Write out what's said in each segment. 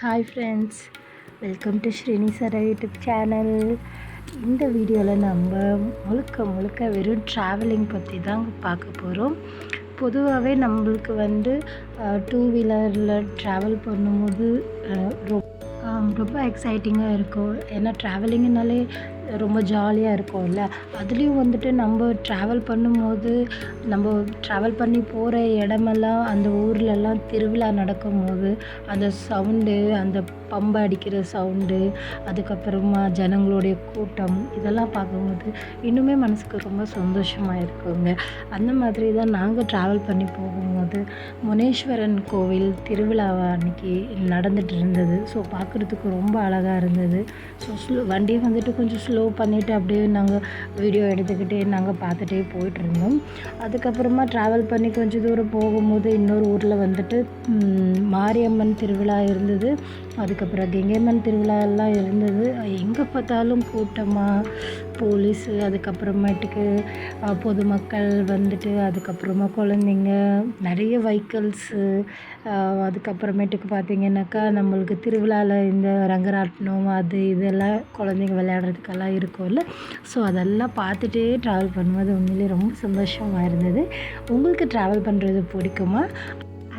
Hi friends, welcome to Srini Sara YouTube channel. இந்த வீடியோவில் நம்ம முழுக்க முழுக்க வெறும் ட்ராவலிங் பற்றி தாங்க பார்க்க போகிறோம். பொதுவாகவே நம்மளுக்கு டூ வீலரில் ட்ராவல் பண்ணும்போது ரொம்ப எக்ஸைட்டிங்காக இருக்கும். ஏன்னா ட்ராவலிங்குனாலே ரொம்ப ஜாலியாக இருக்கும்ல. அதுலேயும் நம்ம ட்ராவல் பண்ணும்போது நம்ம ட்ராவல் பண்ணி போகிற இடமெல்லாம் அந்த ஊர்லெல்லாம் திருவிழா நடக்கும்போது அந்த சவுண்டு, அந்த பம்பை அடிக்கிற சவுண்டு, அதுக்கப்புறமா ஜனங்களுடைய கூட்டம், இதெல்லாம் பார்க்கும்போது இன்னுமே மனதுக்கு ரொம்ப சந்தோஷமாக இருக்குங்க. அந்த மாதிரி தான் நாங்கள் ட்ராவல் பண்ணி போகும்போது முனீஸ்வரன் கோவில் திருவிழா அன்னைக்கு நடந்துகிட்டு இருந்தது. ஸோ பார்க்குறதுக்கு ரொம்ப அழகாக இருந்தது. ஸோ வண்டியை கொஞ்சம் ஸ்லோ பண்ணிவிட்டு அப்படியே நாங்கள் வீடியோ எடுத்துக்கிட்டே நாங்கள் பார்த்துட்டே போயிட்டுருந்தோம். அதுக்கப்புறமா ட்ராவல் பண்ணி கொஞ்சம் தூரம் போகும்போது இன்னொரு ஊரில் மாரியம்மன் திருவிழா இருந்தது. அதுக்கப்புறம் கெங்கைம்மன் திருவிழா எல்லாம் இருந்தது. எங்கே பார்த்தாலும் கூட்டமாக போலீஸு, அதுக்கப்புறமேட்டுக்கு பொதுமக்கள் அதுக்கப்புறமா குழந்தைங்க, நிறைய வெஹிக்கிள்ஸு, அதுக்கப்புறமேட்டுக்கு பார்த்திங்கனாக்கா நம்மளுக்கு திருவிழாவில் இந்த ரங்கராட்டினம் அது இதெல்லாம் குழந்தைங்க விளையாடுறதுக்கெல்லாம் இருக்கும்ல. ஸோ அதெல்லாம் பார்த்துட்டே ட்ராவல் பண்ணும்போது உண்மையிலே ரொம்ப சந்தோஷமாக இருந்தது. உங்களுக்கு ட்ராவல் பண்ணுறது பிடிக்குமா?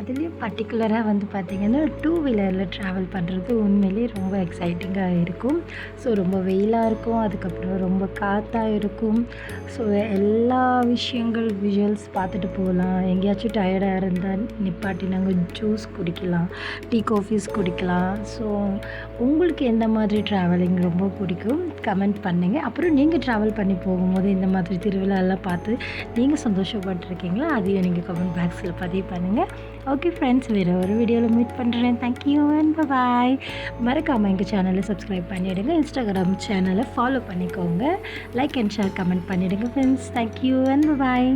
அதுலேயும் பர்டிகுலராக பார்த்திங்கன்னா டூ வீலரில் ட்ராவல் பண்ணுறது உண்மையிலே ரொம்ப எக்ஸைட்டிங்காக இருக்கும். ஸோ ரொம்ப வெயிலாக இருக்கும், அதுக்கப்புறம் ரொம்ப காற்றாக இருக்கும். ஸோ எல்லா விஷுவல்ஸ் பார்த்துட்டு போகலாம். எங்கேயாச்சும் டயர்டாக இருந்தால் நிப்பாட்டி நாங்கள் ஜூஸ் குடிக்கலாம், டீ காஃபீஸ் குடிக்கலாம். ஸோ உங்களுக்கு எந்த மாதிரி ட்ராவலிங் ரொம்ப பிடிக்கும் கமெண்ட் பண்ணுங்கள். அப்புறம் நீங்கள் ட்ராவல் பண்ணி போகும்போது இந்த மாதிரி திருவிழாலாம் பார்த்து நீங்கள் சந்தோஷப்பட்டுருக்கீங்களா? அதையும் நீங்கள் கமெண்ட் பாக்ஸில் பதிவு பண்ணுங்கள். ஓகே ஃப்ரெண்ட்ஸ், வேறு ஒரு வீடியோவில் மீட் பண்ணுறேன். தேங்க்யூ அண்ட் பாய். மறக்காமல் எங்கள் சேனலை சப்ஸ்கிரைப் பண்ணிவிடுங்க. இன்ஸ்டாகிராம் சேனலை ஃபாலோ பண்ணிக்கோங்க. லைக் அண்ட் ஷேர் கமெண்ட் பண்ணிவிடுங்க ஃப்ரெண்ட்ஸ். Thank you and bye.